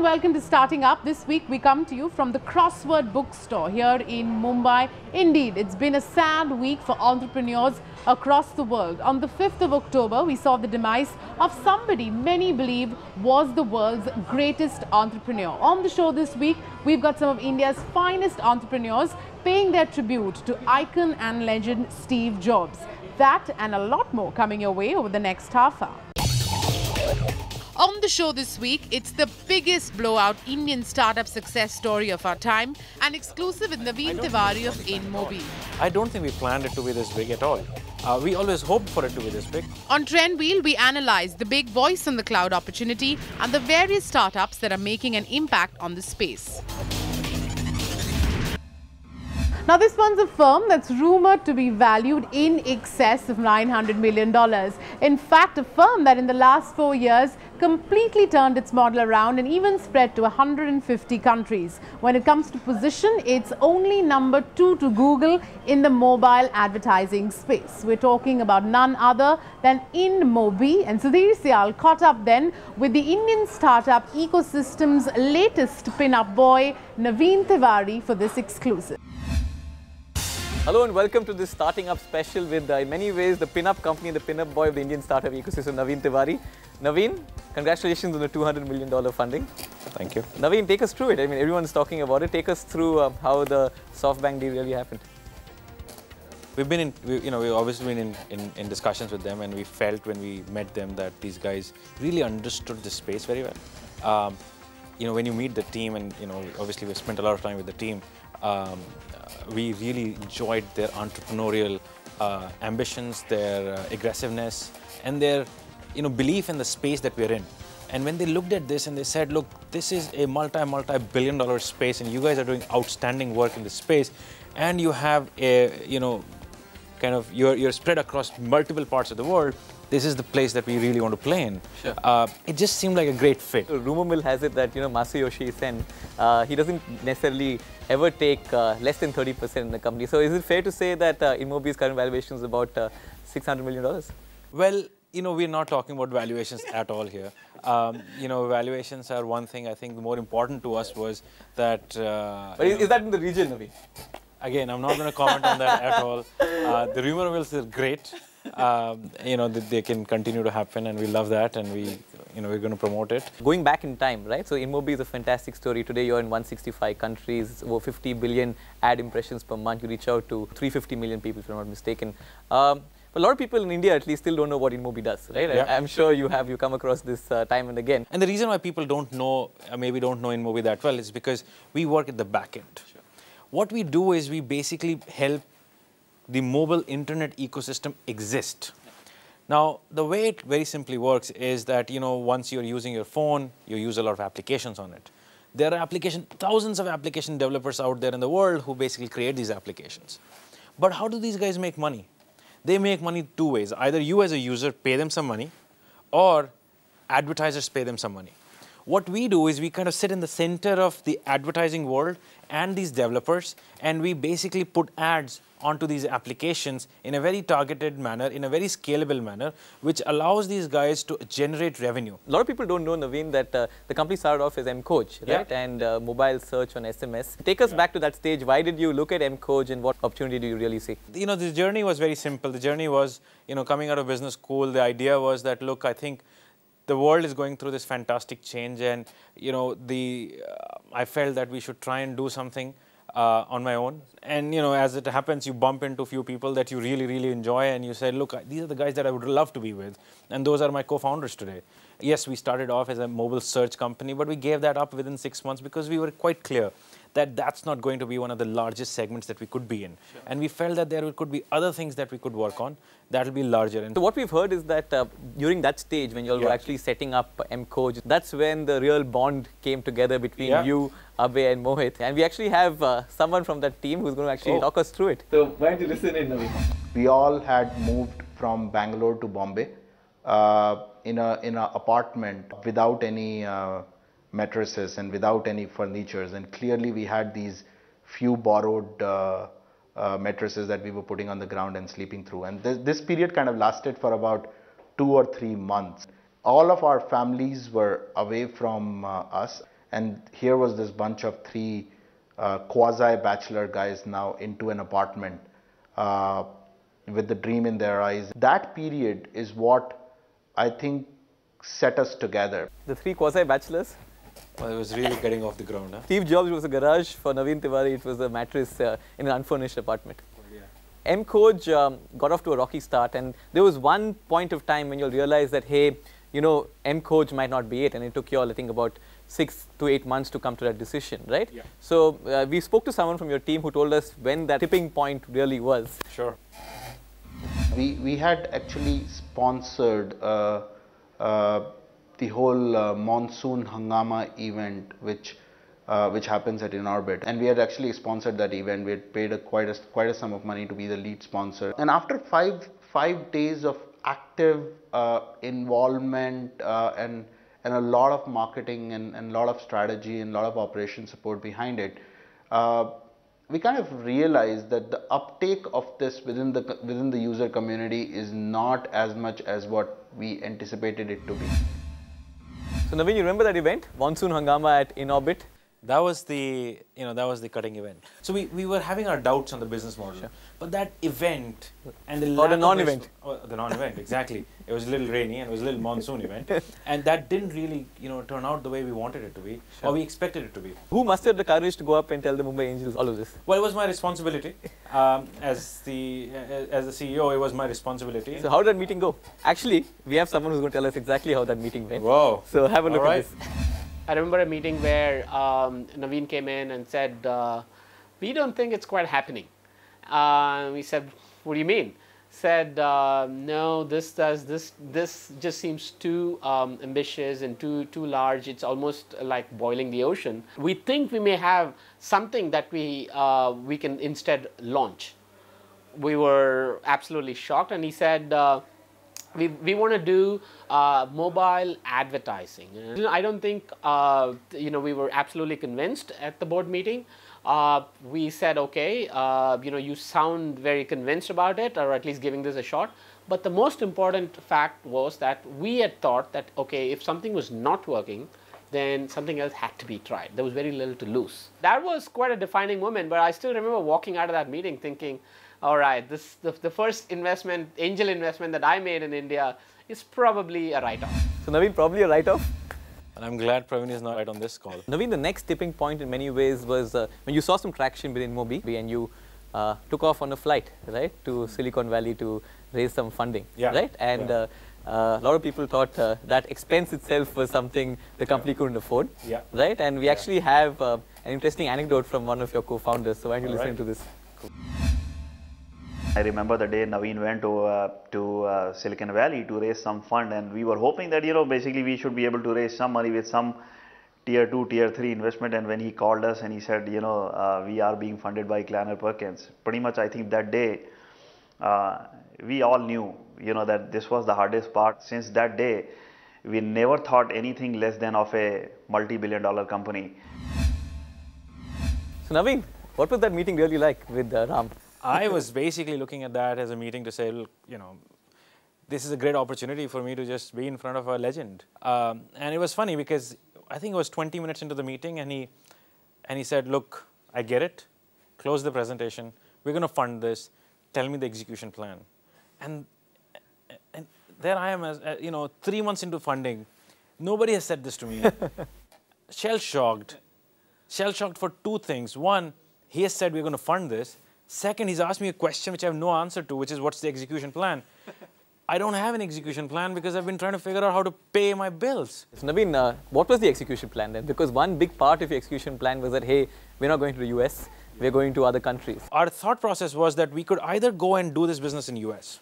and welcome to Starting Up. This week we come to you from the Crossword Bookstore here in Mumbai. Indeed, it's been a sad week for entrepreneurs across the world. On the 5th of October, we saw the demise of somebody many believe was the world's greatest entrepreneur. On the show this week, we've got some of India's finest entrepreneurs paying their tribute to icon and legend Steve Jobs. That and a lot more coming your way over the next half hour. On the show this week, it's the biggest blowout Indian startup success story of our time, an exclusive with Naveen Tewari of InMobi. I don't think we planned it to be this big at all. We always hoped for it to be this big. On Trend Wheel, we analyze the big voice on the cloud opportunity and the various startups that are making an impact on the space. Now, this one's a firm that's rumored to be valued in excess of $900 million. In fact, a firm that in the last 4 years completely turned its model around and even spread to 150 countries. When it comes to position, it's only number 2 to Google in the mobile advertising space. We're talking about none other than InMobi. And Sudhir Sial caught up then with the Indian startup ecosystem's latest pin-up boy, Naveen Tewari, for this exclusive. Hello and welcome to this Starting Up special with, in many ways, the pin-up company, the pin-up boy of the Indian startup ecosystem, Naveen Tewari. Naveen, congratulations on the $200 million funding. Thank you. Naveen, take us through it. I mean, everyone's talking about it. Take us through how the SoftBank deal really happened. We've been we've obviously been in discussions with them, and we felt when we met them that these guys really understood the space very well. When you meet the team, and obviously we've spent a lot of time with the team. We really enjoyed their entrepreneurial ambitions, their aggressiveness, and their belief in the space that we're in. And when they looked at this and they said, look, this is a multi-billion dollar space, and you guys are doing outstanding work in this space, and you have a you're spread across multiple parts of the world. This is the place that we really want to play in. Sure. It just seemed like a great fit. Rumor mill has it that Masayoshi Sen, he doesn't necessarily ever take less than 30% in the company. So is it fair to say that InMobi's current valuation is about $600 million? Well, we're not talking about valuations at all here. Valuations are one thing. I think the more important to us was that... but is that in the region, Naveen? Again, I'm not going to comment on that at all. The rumor mills are great. They can continue to happen, and we love that, and we're going to promote it. Going back in time, right? So InMobi is a fantastic story. Today you're in 165 countries, over 50 billion ad impressions per month. You reach out to 350 million people, if I'm not mistaken. But a lot of people in India at least still don't know what InMobi does, right? Yeah. I'm sure you come across this time and again. And the reason why people don't know, maybe don't know InMobi that well, is because we work at the back end. Sure. What we do is we basically help the mobile internet ecosystem exist. Now, the way it very simply works is that, once you're using your phone, you use a lot of applications on it. There are thousands of application developers out there in the world who basically create these applications. But how do these guys make money? They make money 2 ways. Either you as a user pay them some money, or advertisers pay them some money. What we do is we kind of sit in the center of the advertising world and these developers, and we basically put ads onto these applications in a very targeted manner, in a very scalable manner, which allows these guys to generate revenue. A lot of people don't know, Naveen, that the company started off as Mcube, right? Yeah. And mobile search on SMS. Take us back to that stage. Why did you look at Mcube, and what opportunity do you really see? The journey was very simple. The journey was, coming out of business school, the idea was that, look, I think the world is going through this fantastic change, and I felt that we should try and do something on my own. And as it happens, you bump into a few people that you really enjoy, and you say, look, these are the guys that I would love to be with, and those are my co-founders today. Yes, we started off as a mobile search company, but we gave that up within 6 months because we were quite clear that that's not going to be one of the largest segments that we could be in. Sure. And we felt that there could be other things that we could work on that will be larger. And so what we've heard is that during that stage, when you all were actually setting up Mcube, that's when the real bond came together between you, Abhay, and Mohit. And we actually have someone from that team who's going to actually talk us through it. So why don't you listen in, Naveen? We all had moved from Bangalore to Bombay in an apartment without any mattresses and without any furnitures, and clearly we had these few borrowed mattresses that we were putting on the ground and sleeping through, and this period kind of lasted for about 2 or 3 months. All of our families were away from us, And here was this bunch of three quasi-bachelor guys now into an apartment with the dream in their eyes. That period is what I think set us together. The three quasi-bachelors? Well, it was really getting off the ground. Huh? Steve Jobs was a garage. For Naveen Tewari, it was a mattress in an unfurnished apartment. Mcube got off to a rocky start, and there was one point of time when you'll realize that, hey, you know, Mcube might not be it, and it took you all, I think, about 6 to 8 months to come to that decision, right? Yeah. So we spoke to someone from your team who told us when that tipping point really was. Sure. We had actually sponsored the whole monsoon hangama event, which happens at InOrbit, and we had actually sponsored that event. We had paid quite a sum of money to be the lead sponsor. And after five days of active involvement and a lot of marketing and a lot of strategy and a lot of operation support behind it, we kind of realized that the uptake of this within the user community is not as much as what we anticipated it to be. So Naveen, you remember that event, Monsoon Hangama at InOrbit? That was the, that was the cutting event. So we were having our doubts on the business model, sure. But that event and the non-event. The non-event, exactly. It was a little rainy and it was a little monsoon event, and that didn't really, turn out the way we wanted it to be, sure. Or we expected it to be. Who mustered the courage to go up and tell the Mumbai Angels all of this? Well, it was my responsibility as the CEO. It was my responsibility. So how did that meeting go? Actually, we have someone who's going to tell us exactly how that meeting went. Whoa! So have a look at this. I remember a meeting where Naveen came in and said, we don't think it's quite happening. We said, what do you mean? Said, no, this just seems too ambitious and too large. It's almost like boiling the ocean. We think we may have something that we can instead launch. We were absolutely shocked, and he said, we want to do mobile advertising. I don't think we were absolutely convinced at the board meeting. We said, okay, you sound very convinced about it, or at least giving this a shot. But the most important fact was that we had thought that, okay, if something was not working, then something else had to be tried. There was very little to lose. That was quite a defining moment, but I still remember walking out of that meeting thinking, all right, the first investment, angel investment that I made in India is probably a write-off. So Naveen, probably a write-off? And I'm glad Praveen is not right on this call. Naveen, the next tipping point in many ways was when you saw some traction within InMobi and you took off on a flight, right, to Silicon Valley to raise some funding, right? And a lot of people thought that expense itself was something the company couldn't afford, right? And we actually have an interesting anecdote from one of your co-founders. So why don't you listen to this? Cool. I remember the day Naveen went to Silicon Valley to raise some fund, and we were hoping that basically we should be able to raise some money with some tier 2, tier 3 investment. And when he called us and he said, we are being funded by Kleiner Perkins, pretty much I think that day we all knew that this was the hardest part. Since that day, we never thought anything less than of a multi-billion-dollar company. So Naveen, what was that meeting really like with Ram? I was basically looking at that as a meeting to say, look, this is a great opportunity for me to just be in front of a legend. And it was funny because I think it was 20 minutes into the meeting, and he said, look, I get it. Close the presentation. We're going to fund this. Tell me the execution plan. And there I am, as 3 months into funding. Nobody has said this to me. Shell-shocked. Shell-shocked for two things. One, he has said we're going to fund this. Second, he's asked me a question which I have no answer to, which is what's the execution plan? I don't have an execution plan because I've been trying to figure out how to pay my bills. So Naveen, what was the execution plan then? Because one big part of your execution plan was that, hey, we're not going to the US, we're going to other countries. Our thought process was that we could either go and do this business in US,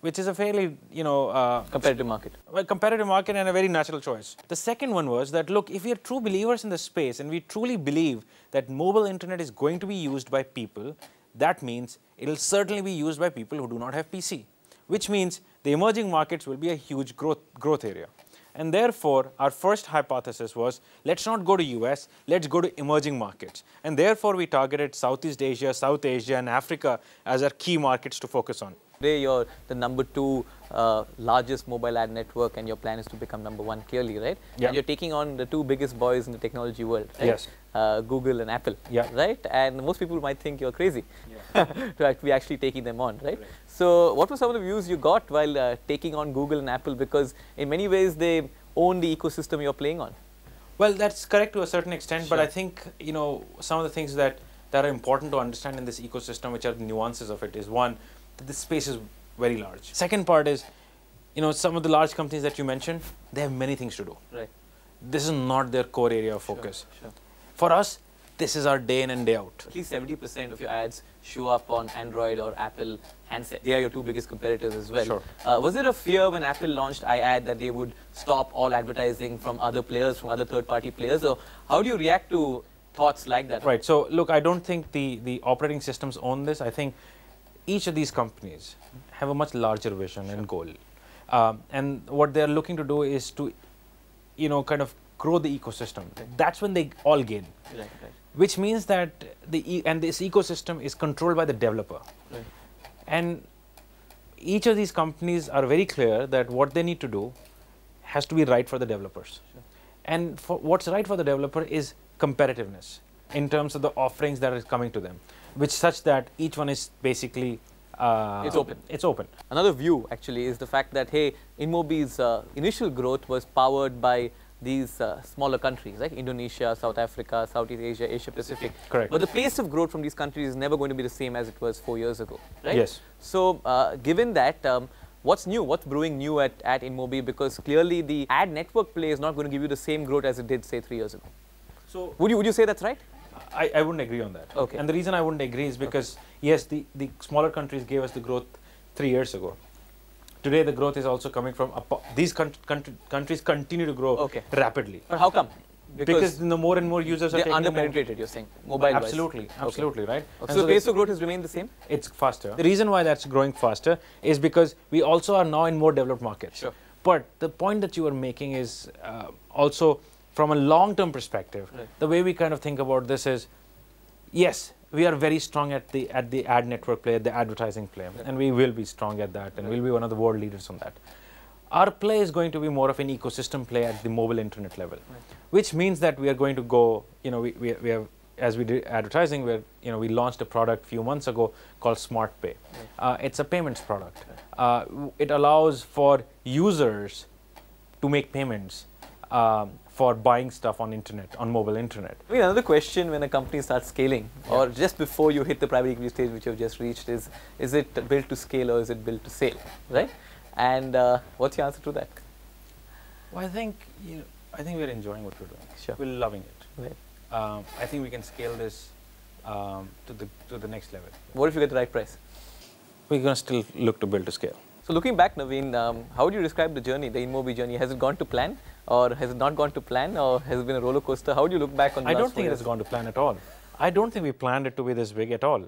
which is a fairly, competitive market. Well, competitive market and a very natural choice. The second one was that, look, if we are true believers in the space and we truly believe that mobile internet is going to be used by people, that means it will certainly be used by people who do not have PC, which means the emerging markets will be a huge growth area. And therefore, our first hypothesis was, let's not go to US, let's go to emerging markets. And therefore, we targeted Southeast Asia, South Asia, and Africa as our key markets to focus on. Today, you're the #2 largest mobile ad network, and your plan is to become #1 clearly, right? Yeah. And you're taking on the two biggest boys in the technology world, right? Yes. Google and Apple, Yeah. right? And most people might think you're crazy to be actually taking them on, right? So what were some of the views you got while taking on Google and Apple? Because in many ways, they own the ecosystem you're playing on. Well, that's correct to a certain extent, but I think, you know, some of the things that are important to understand in this ecosystem, which are the nuances of it, is one, that this space is very large. Second part is, you know, some of the large companies that you mentioned, they have many things to do. Right. This is not their core area of focus. Sure. For us, this is our day in and day out. At least 70% of your ads show up on Android or Apple handset. They are your two biggest competitors as well. Sure. Was there a fear when Apple launched iAd that they would stop all advertising from other players, from other third-party players? Or how do you react to thoughts like that? Right. So, look, I don't think the operating systems own this. I think each of these companies have a much larger vision and goal. And what they're looking to do is to, you know, kind of grow the ecosystem. That's when they all gain. Right. Which means that this ecosystem is controlled by the developer. Right. And each of these companies are very clear that what they need to do has to be right for the developers. Sure. And for what's right for the developer is competitiveness in terms of the offerings that are coming to them, which such that each one is basically it's open. It's open. Another view actually is the fact that, hey, InMobi's initial growth was powered by these smaller countries, like Indonesia, South Africa, Southeast Asia, Asia Pacific. Correct. But the pace of growth from these countries is never going to be the same as it was 4 years ago, right? Yes. So given that, what's new? What's brewing new at InMobi? Because clearly the ad network play is not going to give you the same growth as it did, say, 3 years ago. So would you say that's right? I wouldn't agree on that. Okay. And the reason I wouldn't agree is because, yes, the smaller countries gave us the growth 3 years ago. Today, the growth is also coming from, these countries continue to grow rapidly. But how come? Because the more and more users are they're taking under-penetrated, you're saying, mobile-wise. Absolutely, absolutely, right? Okay. So the pace of growth has remained the same? It's faster. The reason why that's growing faster is because we also are now in more developed markets. Sure. But the point that you are making is also from a long-term perspective, the way we kind of think about this is, yes, we are very strong at the ad network play, the advertising play, and we will be strong at that, and we'll be one of the world leaders on that. Our play is going to be more of an ecosystem play at the mobile internet level, which means that we are going to go, you know, we have, as we did advertising, we launched a product a few months ago called Smart Pay. It's a payments product. It allows for users to make payments for buying stuff on internet, on mobile internet. I mean, another question when a company starts scaling, or just before you hit the private equity stage which you've just reached, is it built to scale or is it built to sell, right? And what's your answer to that? Well, I think we're enjoying what we're doing. Sure. We're loving it. Right. I think we can scale this to the next level. What if you get the right price? We're going to still look to build to scale. So looking back, Naveen, how would you describe the journey, the InMobi journey? Has it gone to plan, or has it not gone to plan, or has it been a roller coaster? How do you look back on the last 4 years? I don't think it has gone to plan at all. I don't think we planned it to be this big at all.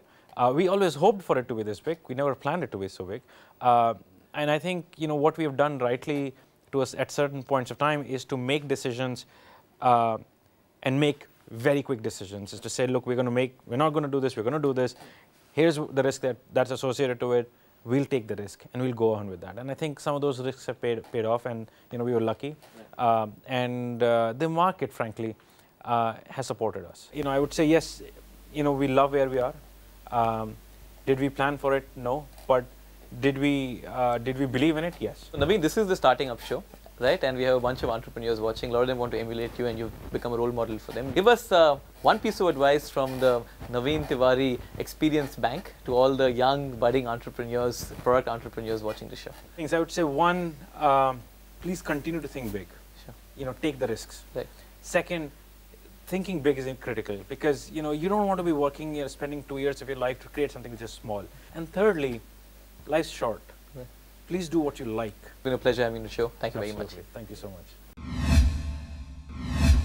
We always hoped for it to be this big. We never planned it to be so big. And I think, you know, what we have done rightly to us at certain points of time is to make decisions and make very quick decisions. Is to say, look, we're not going to do this, we're going to do this. Here's the risk that's associated to it. We'll take the risk and we'll go on with that. And I think some of those risks have paid off, and you know, we were lucky. And the market, frankly, has supported us. You know, I would say yes. You know, we love where we are. Did we plan for it? No. But did we believe in it? Yes. So, Naveen, this is the Starting Up show, right? And we have a bunch of entrepreneurs watching. A lot of them want to emulate you, and you've become a role model for them. Give us one piece of advice from the Naveen Tewari Experience Bank to all the young budding entrepreneurs, product entrepreneurs watching the show. Things I would say: one, please continue to think big. Sure. You know, take the risks. Right. Second, thinking big is critical, because you know, you don't want to be working, spending 2 years of your life to create something which is small. And thirdly, life's short. Right. Please do what you like. It's been a pleasure having the show. Thank you very much. Thank you so much.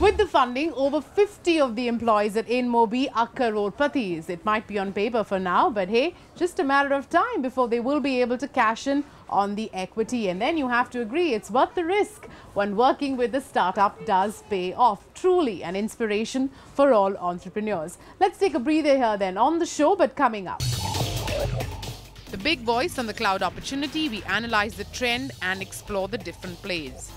With the funding, over 50 of the employees at InMobi are crore-patis. It might be on paper for now, but hey, just a matter of time before they will be able to cash in on the equity. And then you have to agree it's worth the risk when working with a startup does pay off. Truly an inspiration for all entrepreneurs. Let's take a breather here then on the show, but coming up. The big voice on the cloud opportunity, we analyze the trend and explore the different plays.